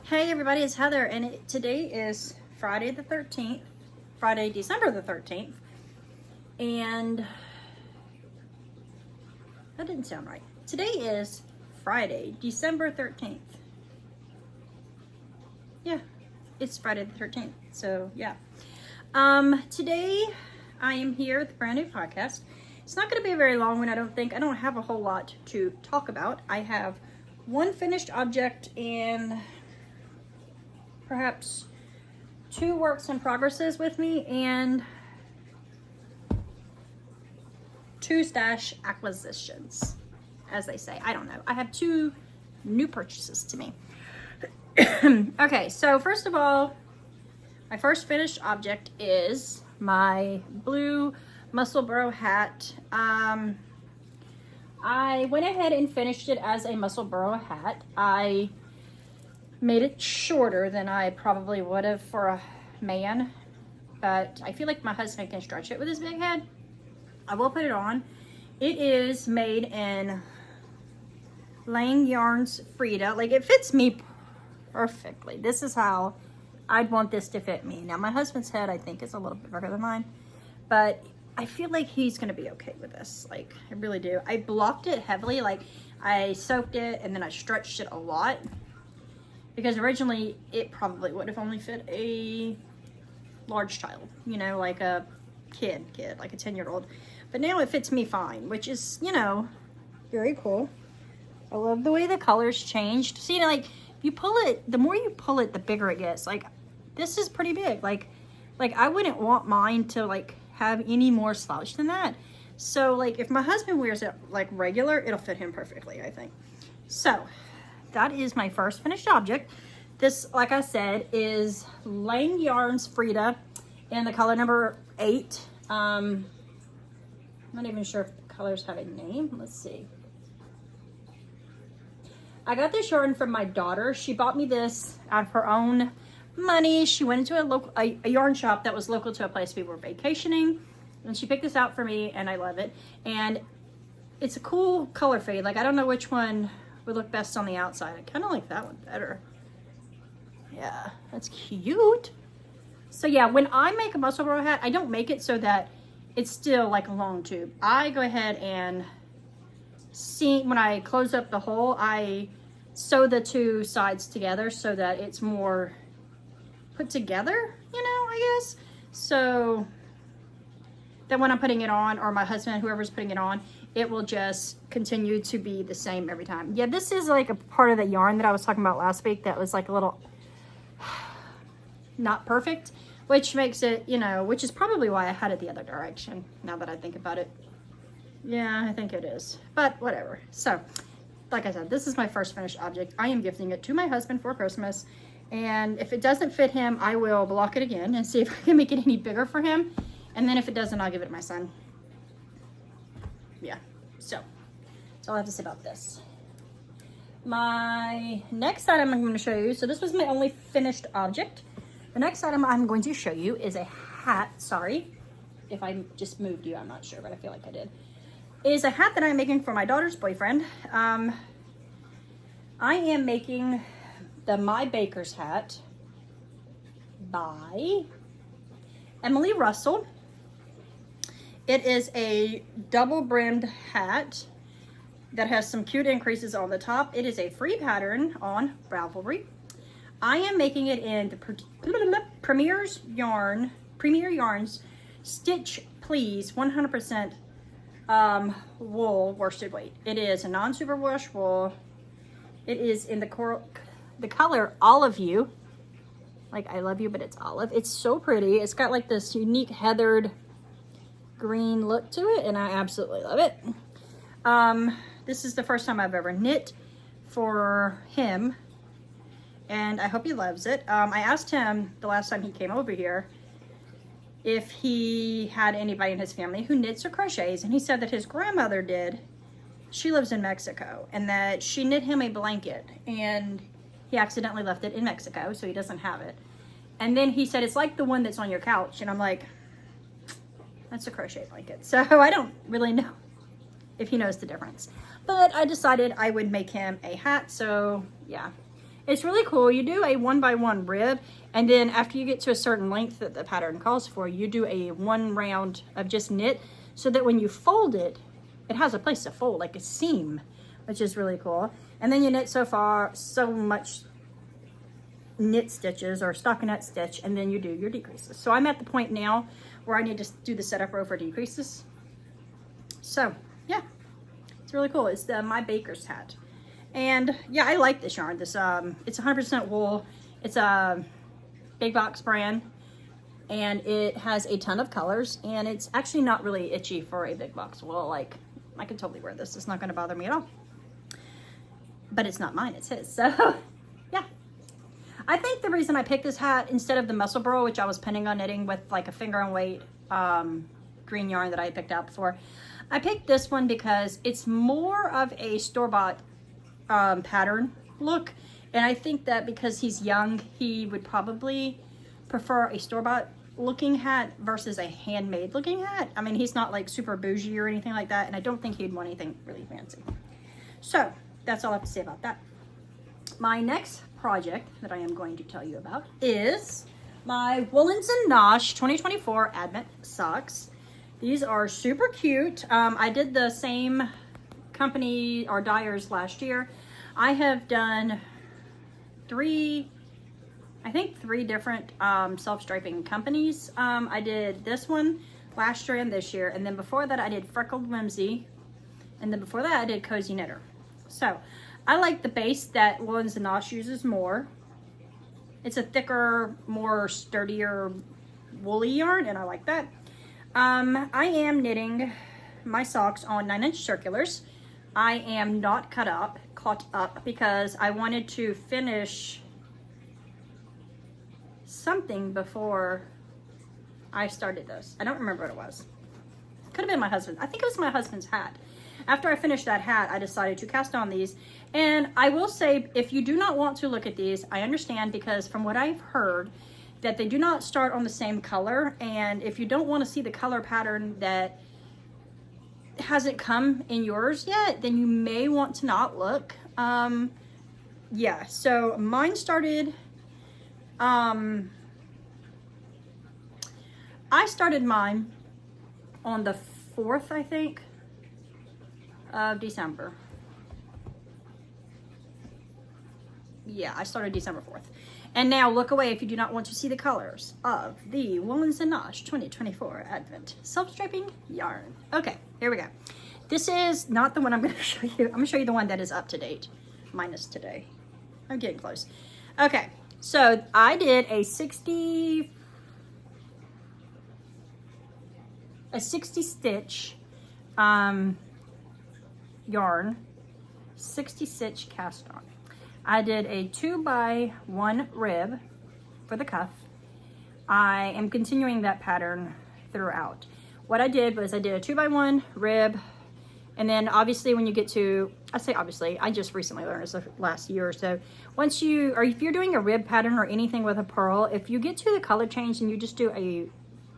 Hey everybody, it's Heather, and today is Friday the 13th, Friday, December the 13th, and that didn't sound right. Today is Friday, December 13th. Yeah, it's Friday the 13th, so yeah. Today I am here with a brand new podcast. It's not going to be a very long one, I don't think. I don't have a whole lot to talk about. I have one finished object and perhaps 2 works in progresses with me and 2 stash acquisitions, as they say. I don't know. I have 2 new purchases to me. Okay, so first of all, my first finished object is my blue muscle burrow hat. I went ahead and finished it as a muscle burrow hat. I made it shorter than I probably would have for a man, but I feel like my husband can stretch it with his big head. I will put it on. It is made in Lang Yarns Frida. Like, it fits me perfectly. This is how I'd want this to fit me. Now my husband's head I think is a little bit bigger than mine, but I feel like he's gonna be okay with this. Like, I really do. I blocked it heavily. Like, I soaked it and then I stretched it a lot, because originally it probably would have only fit a large child, you know, like a kid, like a 10-year-old. But now it fits me fine, which is, you know, very cool. I love the way the colors changed. See, like, if you pull it, the more you pull it, the bigger it gets. Like, this is pretty big. Like I wouldn't want mine to, like, have any more slouch than that. So, like, if my husband wears it, like, regular, it'll fit him perfectly, I think. So, that is my first finished object. This, like I said, is Lang Yarns Frida in the color number 8. I'm not even sure if the colors have a name. Let's see. I got this yarn from my daughter. She bought me this out of her own money. She went into a yarn shop that was local to a place we were vacationing, and she picked this out for me, and I love it. And it's a cool color fade. Like, I don't know which one would look best on the outside. I kind of like that one better. Yeah, that's cute. So yeah, when I make a muscle burrow hat, I don't make it so that it's still like a long tube. I go ahead and when I close up the hole, I sew the 2 sides together so that it's more put together, you know, I guess. So that when I'm putting it on, or my husband, whoever's putting it on, it will just continue to be the same every time. Yeah, this is like a part of the yarn that I was talking about last week that was like a little not perfect, which makes it, you know, which is probably why I had it the other direction, now that I think about it. Yeah, I think it is, but whatever. So, like I said, this is my first finished object. I am gifting it to my husband for Christmas, and if it doesn't fit him, I will block it again and see if I can make it any bigger for him, and then if it doesn't, I'll give it to my son. Yeah, so that's all I have to say about this. My next item I'm going to show you, so this was my only finished object. The next item I'm going to show you is a hat. Sorry if I just moved you, I'm not sure, but I feel like I did. It is a hat that I'm making for my daughter's boyfriend. I am making the My Baker's hat by Emily Russell. It is a double brimmed hat that has some cute increases on the top. It is a free pattern on Ravelry. I am making it in the Premier Yarns Stitch Please 100% wool worsted weight. It is a non-superwash wool. It is in the color Olive You. Like, I love you, but it's olive. It's so pretty. It's got like this unique heathered green look to it, and I absolutely love it. This is the first time I've ever knit for him, and I hope he loves it. I asked him the last time he came over here if he had anybody in his family who knits or crochets, and he said that his grandmother did. She lives in Mexico, and that she knit him a blanket, and he accidentally left it in Mexico, so he doesn't have it. And then he said, it's like the one that's on your couch. And I'm like, that's a crochet blanket. So I don't really know if he knows the difference. But I decided I would make him a hat, so yeah. It's really cool. You do a 1x1 rib, and then after you get to a certain length that the pattern calls for, you do a 1 round of just knit, so that when you fold it, it has a place to fold, like a seam, which is really cool. And then you knit so much knit stitches or stockinette stitch, and then you do your decreases. So I'm at the point now where I need to do the setup row for decreases. So yeah, it's really cool. It's my baker's hat. And yeah, I like this yarn. This it's 100% wool. It's a big box brand, and it has a ton of colors, and it's actually not really itchy for a big box wool. Like, I can totally wear this. It's not going to bother me at all. But it's not mine, it's his. So yeah, I think the reason I picked this hat instead of the muscle burl, which I was planning on knitting with like a finger and weight green yarn that I picked out before, I picked this one because it's more of a store-bought pattern look, and I think that because he's young, he would probably prefer a store-bought looking hat versus a handmade looking hat. I mean, he's not like super bougie or anything like that, and I don't think he'd want anything really fancy. So that's all I have to say about that. My next project that I am going to tell you about is my Woolens and Nosh 2024 Advent socks. These are super cute. I did the same company or dyers last year. I have done three different self-striping companies. I did this one last year and this year, and then before that I did Freckled Whimsy, and then before that I did Cozy Knitter. So I like the base that Woolens and Nosh uses more. It's a thicker, more sturdier woolly yarn, and I like that. I am knitting my socks on 9-inch circulars. I am not caught up because I wanted to finish something before I started this. I don't remember what it was. Could have been my husband. I think it was my husband's hat. After I finished that hat, I decided to cast on these. And I will say, if you do not want to look at these, I understand, because from what I've heard, that they do not start on the same color. And if you don't want to see the color pattern that hasn't come in yours yet, then you may want to not look. Yeah, so mine started, I started mine on the 4th, I think, of December. Yeah, I started December 4th. And now look away if you do not want to see the colors of the Woolens and Nosh 2024 Advent self-striping yarn. Okay, here we go. This is not the one I'm going to show you. I'm going to show you the one that is up to date, minus today. I'm getting close. Okay, so I did a 60 stitch yarn, 60 stitch cast on. I did a 2x1 rib for the cuff. I am continuing that pattern throughout. What I did was I did a 2x1 rib, and then obviously when you get to, I say obviously, I just recently learned this last year or so. Once you, or if you're doing a rib pattern or anything with a purl, if you get to the color change and you just do a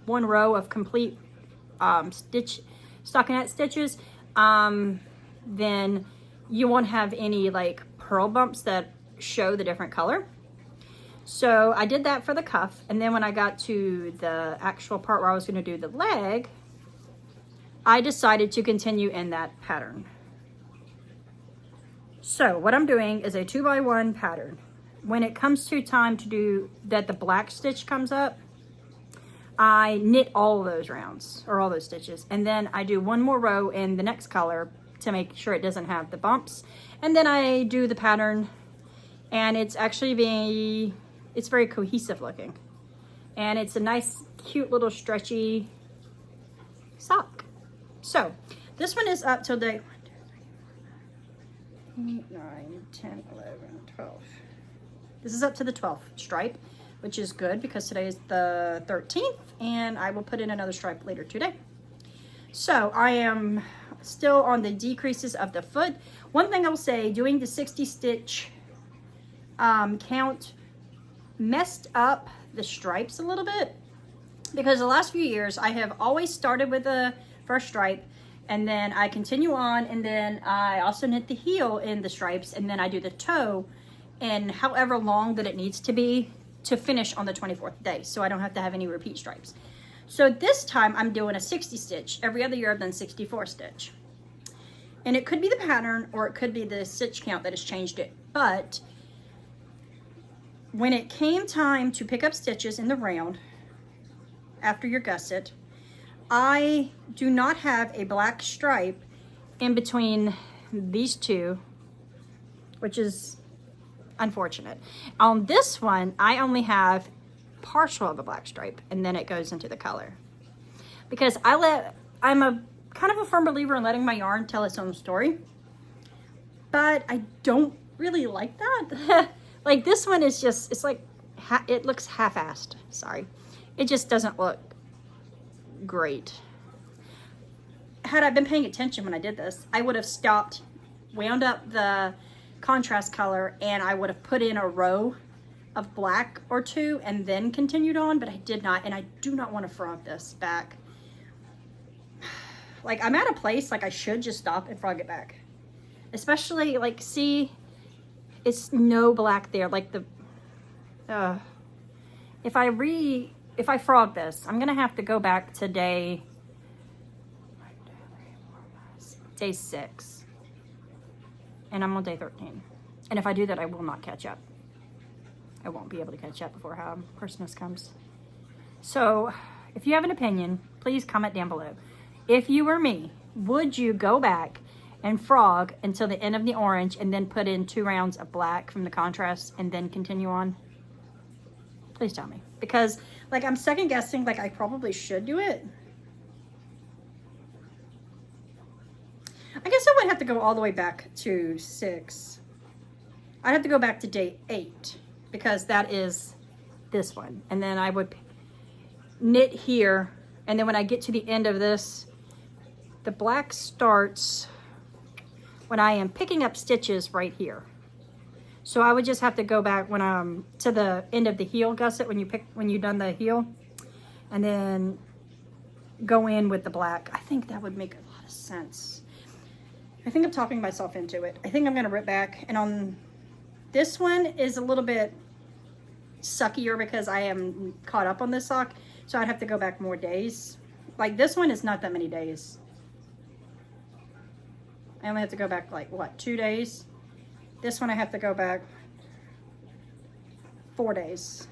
1 row of complete stockinette stitches, then you won't have any like purl bumps that show the different color. So I did that for the cuff, and then when I got to the actual part where I was going to do the leg, I decided to continue in that pattern. So what I'm doing is a 2x1 pattern. When it comes to time to do that, the black stitch comes up, I knit all of those rounds or all those stitches, and then I do 1 more row in the next color to make sure it doesn't have the bumps, and then I do the pattern, and it's actually it's very cohesive looking, and it's a nice cute little stretchy sock. So this one is up till day 8, 9, 10, 11, 12. This is up to the 12th stripe, which is good because today is the 13th, and I will put in another stripe later today. So I am still on the decreases of the foot. One thing I will say, doing the 60 stitch count messed up the stripes a little bit, because the last few years I have always started with the first stripe, and then I continue on, and then I also knit the heel in the stripes, and then I do the toe and however long that it needs to be to finish on the 24th day, so I don't have to have any repeat stripes. So this time I'm doing a 60 stitch. Every other year I've done 64 stitch. And it could be the pattern or it could be the stitch count that has changed it. But when it came time to pick up stitches in the round, after your gusset, I do not have a black stripe in between these two, which is unfortunate. On this one, I only have partial of a black stripe, and then it goes into the color. Because I'm a kind of a firm believer in letting my yarn tell its own story, but I don't really like that. Like this one is just, it's like, it looks half-assed, sorry. It just doesn't look great. Had I been paying attention when I did this, I would have stopped, wound up the contrast color, and I would have put in a row of black or two and then continued on, but I did not, and I do not want to frog this back. Like, I'm at a place like I should just stop and frog it back. Especially, like, see, it's no black there. Like if I frog this, I'm gonna have to go back to day 6, and I'm on day 13. And if I do that, I will not catch up. I won't be able to catch up before Christmas comes. So if you have an opinion, please comment down below. If you were me, would you go back and frog until the end of the orange and then put in 2 rounds of black from the contrast and then continue on? Please tell me. Because, like, I'm second guessing, like, I probably should do it. I guess I would have to go all the way back to 6. I'd have to go back to day 8, because that is this one. And then I would knit here, and then when I get to the end of this, the black starts when I am picking up stitches right here. So I would just have to go back when I'm to the end of the heel gusset, when you've done the heel, and then go in with the black. I think that would make a lot of sense. I think I'm talking myself into it. I think I'm gonna rip back, and on this one is a little bit suckier because I am caught up on this sock, so I'd have to go back more days. Like this one is not that many days. I only have to go back like what, 2 days? This one I have to go back 4 days.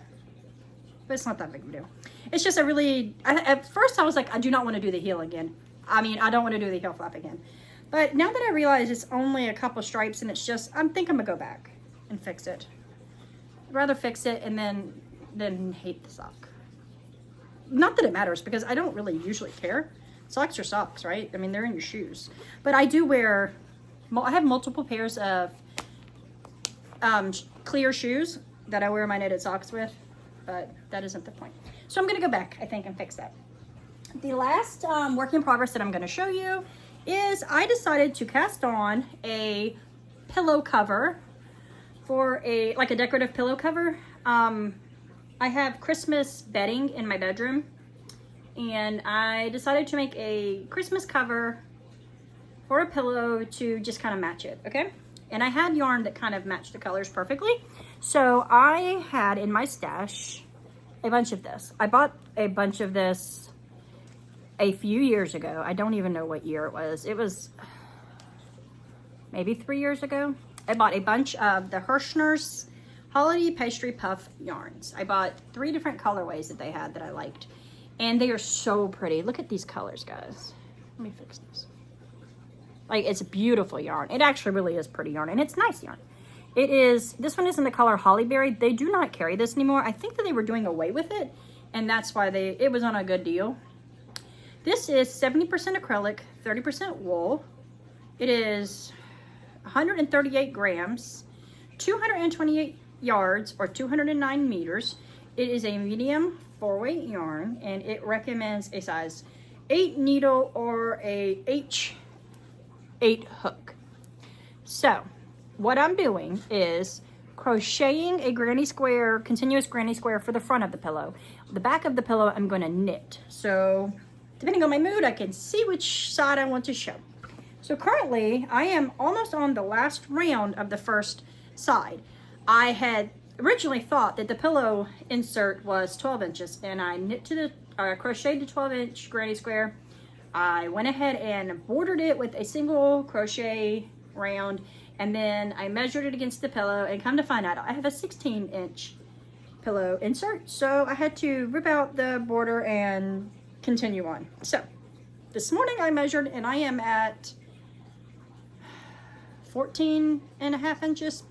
But it's not that big of a deal. It's just at first I was like, I do not want to do the heel again. I mean, I don't want to do the heel flap again. But now that I realize it's only a couple stripes and it's just, I think I'm gonna go back and fix it. I'd rather fix it and then hate the sock. Not that it matters, because I don't really usually care. Socks are socks, right? I mean, they're in your shoes. But I do wear, I have multiple pairs of clear shoes that I wear my knitted socks with, but that isn't the point. So I'm gonna go back, I think, and fix that. The last work in progress that I'm gonna show you is I decided to cast on a pillow cover for like a decorative pillow cover. I have Christmas bedding in my bedroom, and I decided to make a Christmas cover for a pillow to just kind of match it, okay? And I had yarn that kind of matched the colors perfectly. So I had in my stash a bunch of this. I bought a bunch of this a few years ago. I don't even know what year it was. It was maybe 3 years ago. I bought a bunch of the Hirschner's Holiday Pastry Puff yarns. I bought 3 different colorways that they had that I liked. And they are so pretty. Look at these colors, guys. Let me fix this. Like, it's beautiful yarn. It actually really is pretty yarn, and it's nice yarn. It is, this one is in the color Hollyberry. They do not carry this anymore. I think that they were doing away with it, and that's why it was on a good deal. This is 70% acrylic, 30% wool. It is 138 grams, 228 yards, or 209 meters. It is a medium 4-weight yarn, and it recommends a size 8 needle or a H8 hook. So what I'm doing is crocheting a granny square, continuous granny square for the front of the pillow. The back of the pillow I'm going to knit. So depending on my mood, I can see which side I want to show. So currently I am almost on the last round of the first side. I had originally thought that the pillow insert was 12 inches, and I knit to the crocheted the 12-inch granny square. I went ahead and bordered it with a single crochet round, and then I measured it against the pillow, and come to find out I have a 16-inch pillow insert, so I had to rip out the border and continue on. So this morning I measured, and I am at 14.5 inches,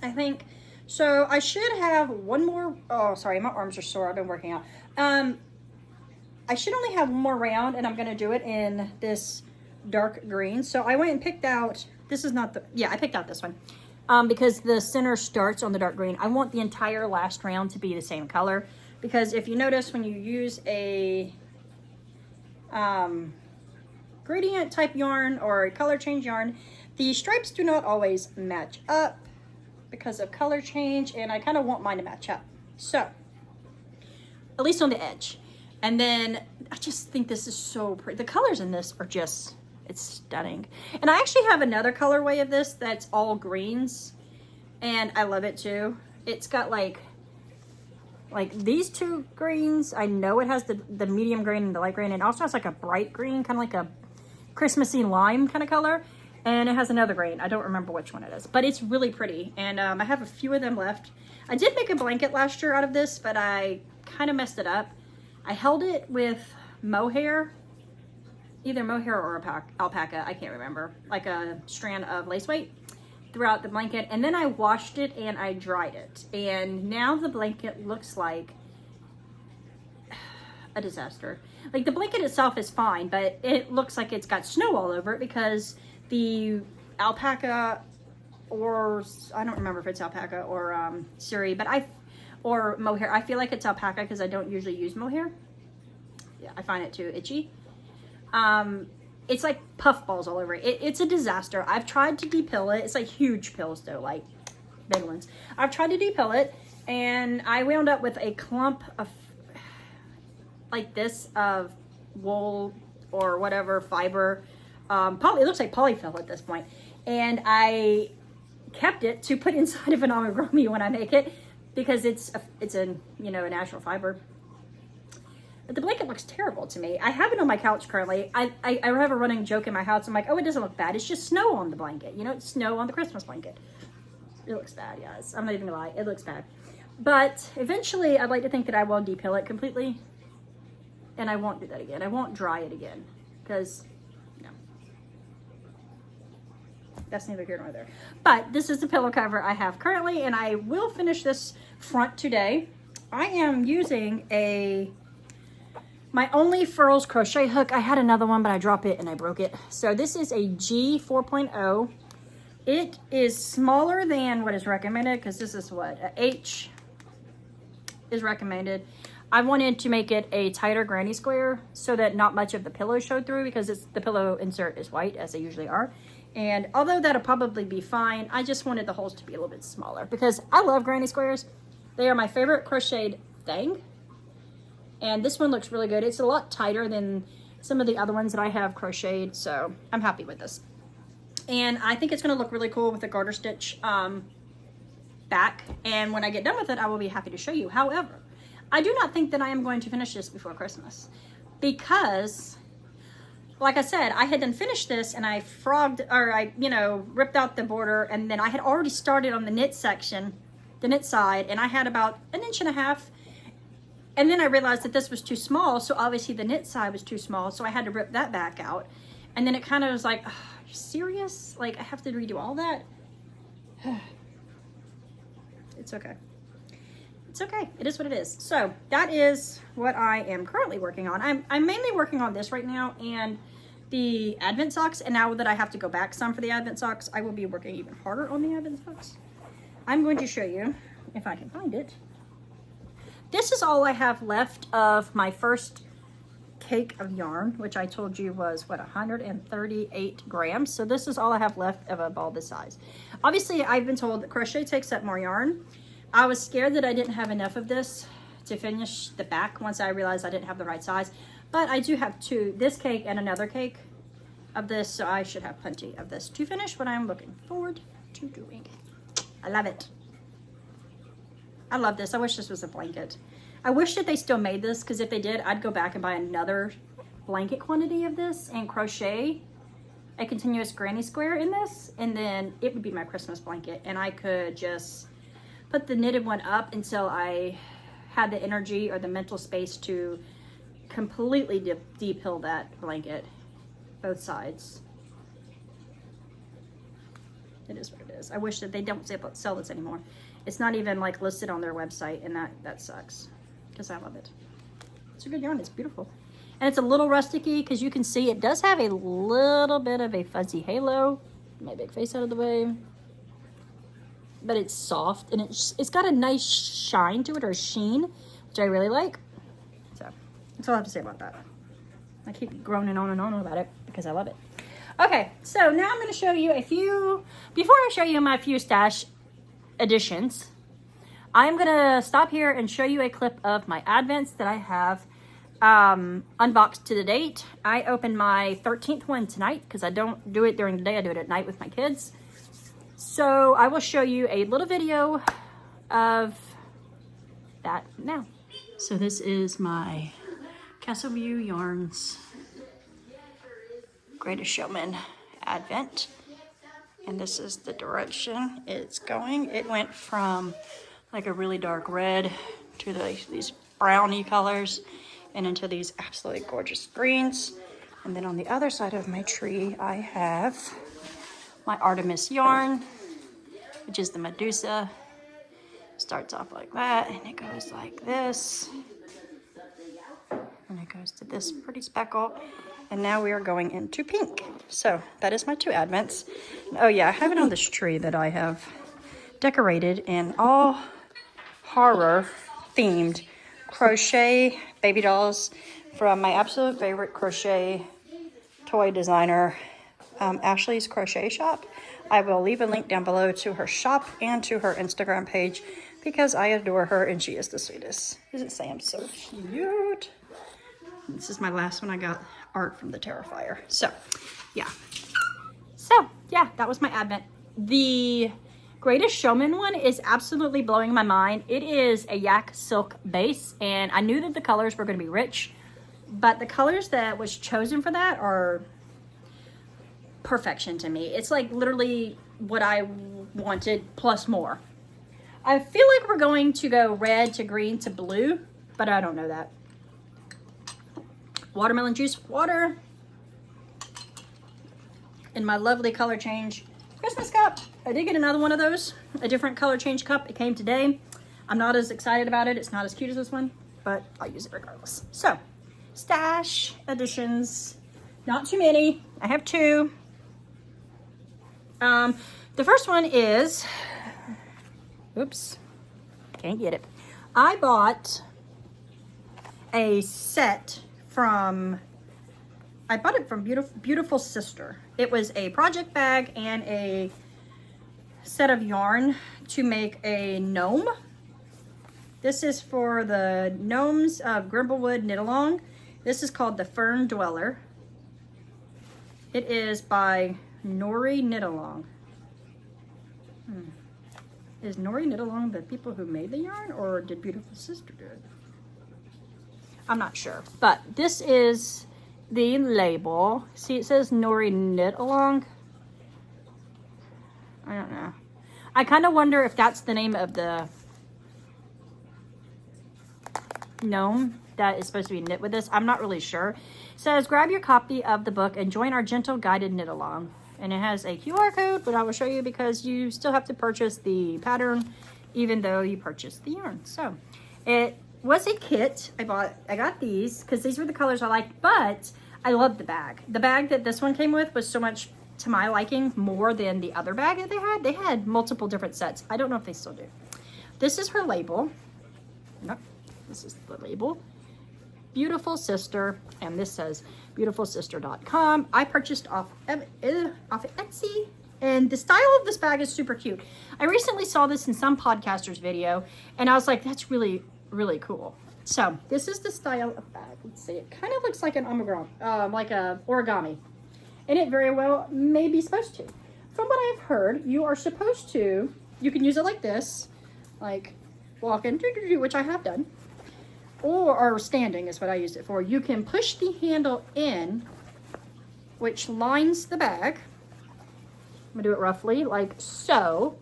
I think. So I should have one more, oh sorry, my arms are sore, I've been working out. I should only have one more round, and I'm gonna do it in this dark green. So I went and picked out, this is not the, yeah, I picked out this one. Because the center starts on the dark green. I want the entire last round to be the same color, because if you notice, when you use a gradient type yarn or a color change yarn, the stripes do not always match up because of color change, and I kind of want mine to match up. So, at least on the edge. And then I just think this is so pretty. The colors in this are just, it's stunning. And I actually have another colorway of this that's all greens, and I love it too. It's got like these two greens. I know it has the medium green and the light green, and also has like a bright green, kind of like a Christmassy lime kind of color. And it has another green. I don't remember which one it is, but it's really pretty. And I have a few of them left. I did make a blanket last year out of this, but I kind of messed it up. I held it with mohair, either mohair or alpaca, I can't remember, like a strand of lace weight throughout the blanket. And then I washed it and I dried it. And now the blanket looks like a disaster. Like, the blanket itself is fine, but it looks like it's got snow all over it because the alpaca, or I don't remember if it's alpaca or suri, but or mohair. I feel like it's alpaca because I don't usually use mohair. Yeah, I find it too itchy. It's like puffballs all over it. It's a disaster. I've tried to depill it. It's like huge pills though, like big ones. I've tried to depill it, and I wound up with a clump of like this of wool or whatever fiber. It looks like polyfill at this point. And I kept it to put inside of an amigurumi when I make it, because it's a you know, a natural fiber. But the blanket looks terrible to me. I have it on my couch currently. I have a running joke in my house. I'm like, oh, it doesn't look bad. It's just snow on the blanket. You know, it's snow on the Christmas blanket. It looks bad, guys. I'm not even gonna lie. It looks bad. But eventually, I'd like to think that I will depill it completely. And I won't do that again. I won't dry it again. Because, no. That's neither here nor there. But this is the pillow cover I have currently, and I will finish this front today. I am using my only Furls crochet hook. I had another one, but I dropped it and I broke it. So this is a G 4.0. It is smaller than what is recommended, because this is what a H is recommended. I wanted to make it a tighter granny square so that not much of the pillow showed through, because the pillow insert is white, as they usually are. And although that'll probably be fine, I just wanted the holes to be a little bit smaller, because I love granny squares. They are my favorite crocheted thing. And this one looks really good. It's a lot tighter than some of the other ones that I have crocheted, so I'm happy with this. And I think it's gonna look really cool with the garter stitch back. And when I get done with it, I will be happy to show you. However, I do not think that I am going to finish this before Christmas, because, like I said, I had done finished this, and I ripped out the border, and then I had already started on the knit section, the knit side, and I had about 1.5 inches. And then I realized that this was too small, so obviously the knit side was too small, so I had to rip that back out. And then it kind of was like, oh, are you serious? Like, I have to redo all that? It's okay. It's okay. It is what it is. So that is what I am currently working on. I'm mainly working on this right now and the Advent socks. And now that I have to go back some for the Advent socks, I will be working even harder on the Advent socks. I'm going to show you, if I can find it. This is all I have left of my first cake of yarn, which I told you was, what, 138 grams. So this is all I have left of a ball this size. Obviously, I've been told that crochet takes up more yarn. I was scared that I didn't have enough of this to finish the back once I realized I didn't have the right size. But I do have two, this cake and another cake of this, so I should have plenty of this to finish what I'm looking forward to doing. I love it. I love this. I wish this was a blanket. I wish that they still made this, because if they did, I'd go back and buy another blanket quantity of this and crochet a continuous granny square in this, and then it would be my Christmas blanket, and I could just put the knitted one up until I had the energy or the mental space to completely de-pill that blanket, both sides. It is what it is. I wish that they don't sell this anymore. It's not even like listed on their website, and that sucks, because I love it. It's a good yarn. It's beautiful. And it's a little rusticy, because you can see it does have a little bit of a fuzzy halo. My big face out of the way. But it's soft, and it's got a nice shine to it, or sheen, which I really like. So that's all I have to say about that. I keep groaning on and on about it because I love it. Okay, so now I'm going to show you a few, before I show you my few stash additions, I'm going to stop here and show you a clip of my advents that I have unboxed to the date. I opened my 13th one tonight, because I don't do it during the day, I do it at night with my kids. So I will show you a little video of that now. So this is my Castle View Yarns Greatest Showman Advent. And this is the direction it's going. It went from like a really dark red to these browny colors and into these absolutely gorgeous greens. And then on the other side of my tree, I have my Artemis yarn, which is the Medusa. Starts off like that, and it goes like this. And it goes to this pretty speckle. And now we are going into pink. So that is my 2 advents. Oh yeah, I have it on this tree that I have decorated in all horror themed crochet baby dolls from my absolute favorite crochet toy designer, Ashely's Crochet Shop. I will leave a link down below to her shop and to her Instagram page, because I adore her and she is the sweetest. Isn't Sam so cute? This is my last one. I got art from the Terrifier. So yeah, that was my advent. The Greatest Showman one is absolutely blowing my mind. It is a yak silk base, and I knew that the colors were going to be rich, but the colors that was chosen for that are perfection to me. It's like literally what I wanted plus more. I feel like we're going to go red to green to blue, but I don't know that. Watermelon juice, water, and my lovely color change Christmas cup. I did get another one of those, a different color change cup. It came today. I'm not as excited about it. It's not as cute as this one, but I'll use it regardless. So, stash additions, not too many. I have 2. The first one is, oops, can't get it. I bought a set from, I bought it from Beautiful Sister. It was a project bag and a set of yarn to make a gnome. This is for the Gnomes of Grimblewood Knit Along. This is called the Fern Dweller. It is by Nori Knit Along. Is Nori Knit Along the people who made the yarn, or did Beautiful Sister do it? I'm not sure, but this is the label. See, it says Nori Knit Along. I don't know. I kind of wonder if that's the name of the gnome that is supposed to be knit with this. I'm not really sure. It says, grab your copy of the book and join our gentle guided knit along. And it has a QR code, but I will show you because you still have to purchase the pattern even though you purchased the yarn. So it was a kit. I got these because these were the colors I liked, but I loved the bag. The bag that this one came with was so much to my liking more than the other bag that they had. They had multiple different sets. I don't know if they still do. This is her label. Nope. This is the label. Beautiful Sister, and this says beautifulsister.com. I purchased off Etsy, and the style of this bag is super cute. I recently saw this in some podcaster's video, and I was like, that's really, really cool. So this is the style of bag. Let's see, it kind of looks like an like a origami, and it very well may be supposed to. From what I've heard, you are supposed to, you can use it like this, like walking, which I have done, or standing is what I used it for, you can push the handle in, which lines the bag. I'm gonna do it roughly like so,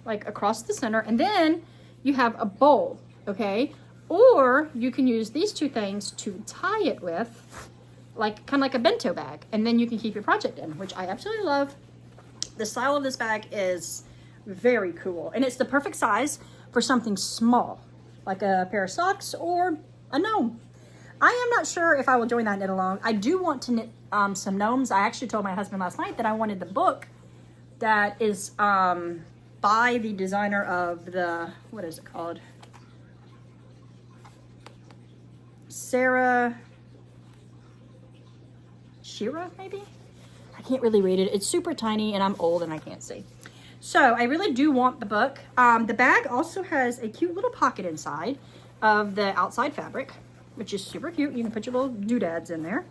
like across the center, and then you have a bowl, okay? Or you can use these two things to tie it with, like kind of like a bento bag, and then you can keep your project in, which I absolutely love. The style of this bag is very cool, and it's the perfect size for something small, like a pair of socks or a gnome. I am not sure if I will join that knit along. I do want to knit some gnomes. I actually told my husband last night that I wanted the book that is by the designer of the, what is it called? Shira, maybe? I can't really read it. It's super tiny and I'm old and I can't see. So I really do want the book. The bag also has a cute little pocket inside of the outside fabric, which is super cute. You can put your little doodads in there.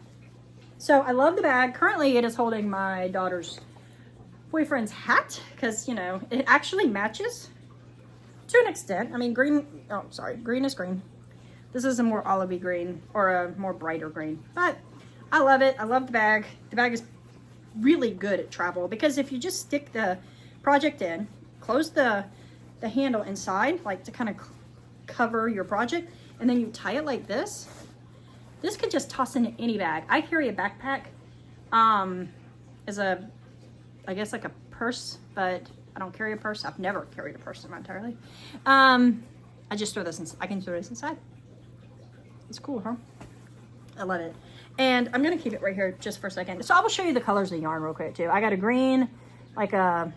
So I love the bag. Currently it is holding my daughter's boyfriend's hat because, you know, it actually matches to an extent. I mean, green, oh, sorry, green is green. This is a more olivey green or a more brighter green, but I love it. I love the bag. The bag is really good at travel because if you just stick the project in, close the handle inside, like to kind of cover your project, and then you tie it like this, this could just toss into any bag. I carry a backpack as a, I guess like a purse, but I don't carry a purse. I've never carried a purse in my entire life. I just throw this in, I can throw this inside. It's cool, huh? I love it. And I'm gonna keep it right here just for a second. So I will show you the colors of the yarn real quick too. I got a green, like a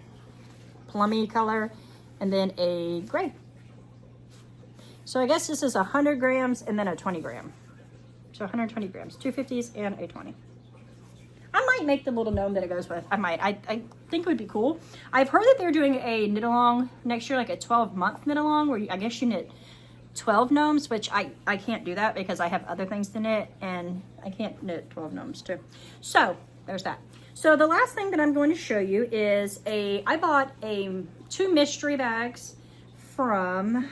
plummy color, and then a gray. So I guess this is 100 grams and then a 20 gram. So 120 grams, 250s and a 20. I might make the little gnome that it goes with. I might. I think it would be cool. I've heard that they're doing a knit along next year, like a 12-month knit along, where I guess you knit 12 gnomes, which I can't do that because I have other things to knit and I can't knit 12 gnomes too. So there's that. So the last thing that I'm going to show you is I bought 2 mystery bags from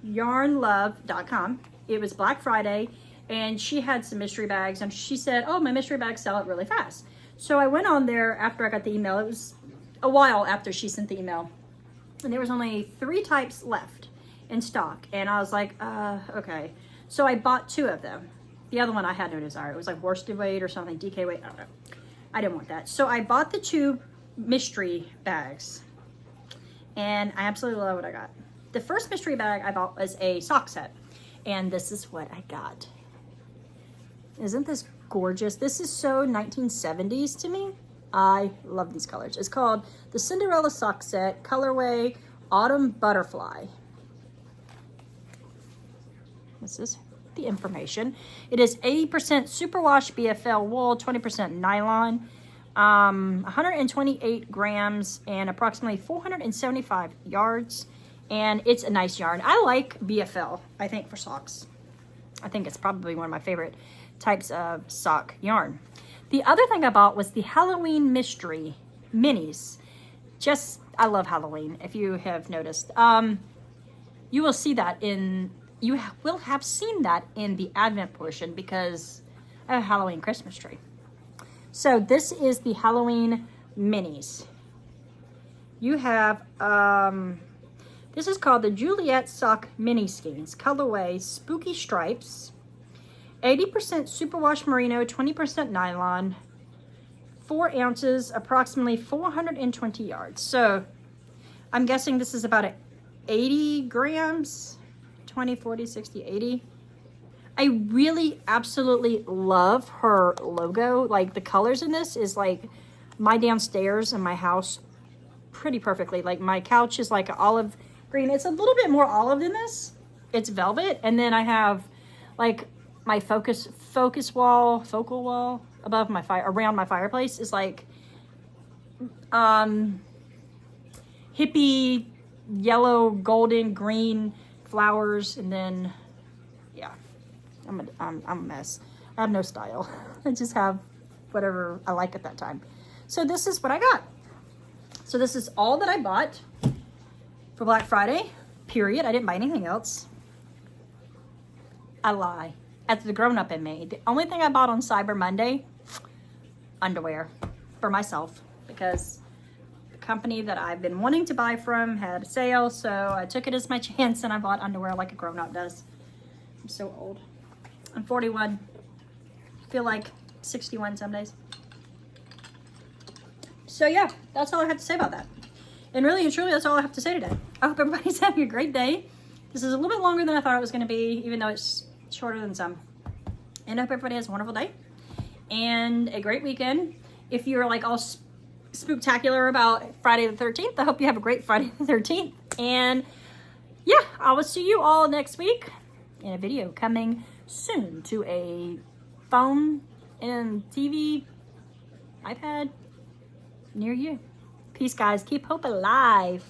yarnlove.com. It was Black Friday and she had some mystery bags and she said, oh, my mystery bags sell it really fast. So I went on there after I got the email. It was a while after she sent the email and there was only 3 types left in stock, and I was like, okay. So I bought 2 of them. The other one I had no desire. It was like worsted weight or something, DK weight, I don't know. I didn't want that. So I bought the 2 mystery bags, and I absolutely love what I got. The first mystery bag I bought was a sock set, and this is what I got. Isn't this gorgeous? This is so 1970s to me. I love these colors. It's called the Cinderella Sock Set, colorway Autumn Butterfly. This is the information. It is 80% superwash BFL wool, 20% nylon, 128 grams, and approximately 475 yards. And it's a nice yarn. I like BFL, I think, for socks. I think it's probably one of my favorite types of sock yarn. The other thing I bought was the Halloween Mystery Minis. I love Halloween, if you have noticed. You will see that you will have seen that in the Advent portion because I have a Halloween Christmas tree. So this is the Halloween minis. You have, this is called the Juliet Sock Mini Skeins, colorway Spooky Stripes, 80% superwash merino, 20% nylon, 4 ounces, approximately 420 yards. So I'm guessing this is about 80 grams. 20, 40, 60, 80. I really absolutely love her logo. Like the colors in this is like my downstairs in my house pretty perfectly. Like my couch is like olive green. It's a little bit more olive than this. It's velvet. And then I have like my focal wall above my around my fireplace is like hippie yellow, golden, green flowers, and then yeah, I'm a mess. I have no style. I just have whatever I like at that time. So this is what I got. So this is all that I bought for Black Friday. period. I didn't buy anything else. I lie. That's the grown-up in me. The only thing I bought on Cyber Monday, underwear for myself, because the company that I've been wanting to buy from had a sale, so I took it as my chance and I bought underwear like a grown-up does. I'm so old. I'm 41. I feel like 61 some days. So yeah, that's all I have to say about that. And really and truly, that's all I have to say today. I hope everybody's having a great day. This is a little bit longer than I thought it was going to be, even though it's shorter than some. And I hope everybody has a wonderful day and a great weekend. If you're like all spooktacular about Friday the 13th, I hope you have a great Friday the 13th. And yeah, I will see you all next week in a video coming soon to a phone and TV, iPad near you. Peace, guys. Keep hope alive.